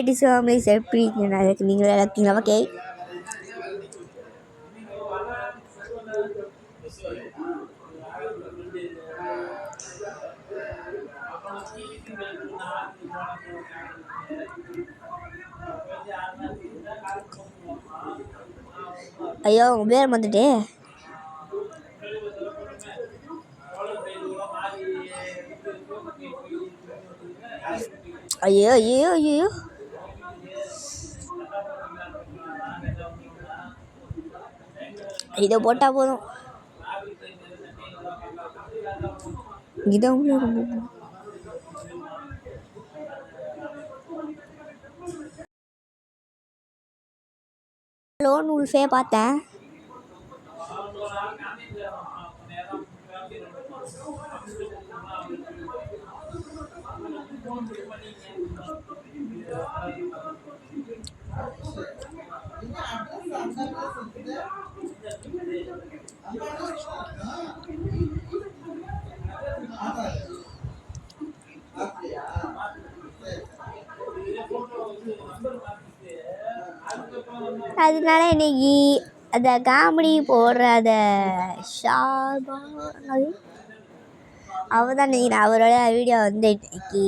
டிஸ் families எப்படி இருக்கீங்க? நீங்களே இருக்கீங்களா? ஓகே. ஐயோ உங்கள் பேர் வந்துட்டு ஐயோ ஐயோ ஐயோ இதை போட்டால் போதும். இதை லோன் உல்ஃபே பார்த்தேன். அதனால இன்னைக்கு அந்த காமெடி போடுற அந்த அவர் தான் நீங்கள் அவரோட வீடியோ வந்து இன்னைக்கு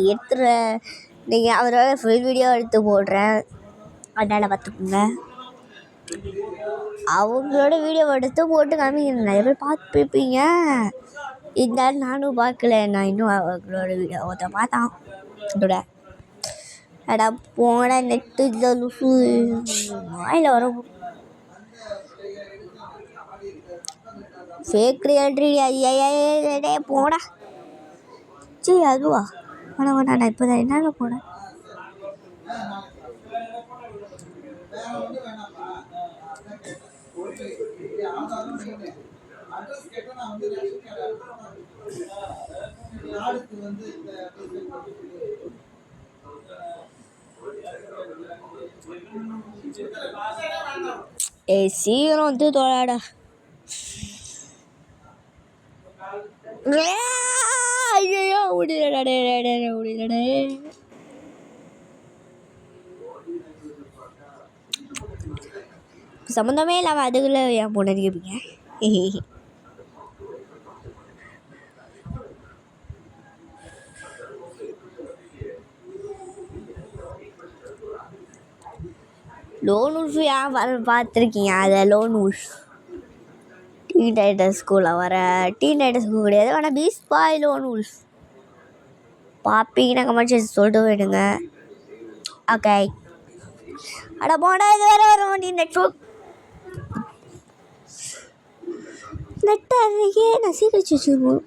நீங்கள் அவரோட ஃபுல் வீடியோ எடுத்து போடுறேன். அதனால் பார்த்துக்கோங்க. அவங்களோட வீடியோ எடுத்து போட்டு காமிக்கிறேன். நிறைய பேர் பார்த்துருப்பீங்க. இருந்தாலும் நானும் பார்க்கல. நான் இன்னும் அவங்களோட வீடியோ ஒருத்தன் பார்த்தான். இதோட அடா போன நெட்டு வாயில் வரும். ஃபேக் ரியாலிட்டி ஐயா போடா. சரி அதுவா வேணா நான் இப்போ தான் என்னங்க போனேன். சீக்கிரம் வந்து தொடாடா. ஐயோ முடியலடே முடியலடே. சம்மந்தமே இல்லாமல் அதுக்குள்ள ஏன் போன கேட்பீங்க. லோன் உல்ஃப் ஏன் பார்த்துருக்கீங்க? அதை லோன் உல்ஃப் டீன் டைட்டர் ஸ்கூலில் வர டீன் டைட்டர் ஸ்கூல் கிடையாது. ஆனால் பீஸ்ட் பாய் லோன் உல்ஃப் பார்ப்பீங்கன்னா கமெண்ட் சொல்லிட்டு போயிடுங்க. ஓகே. அட போடா இது வேறு வர மாட்டேன். நெட் அன்றைக்கே நான் சீக்கிரம் வச்சுருவோம்.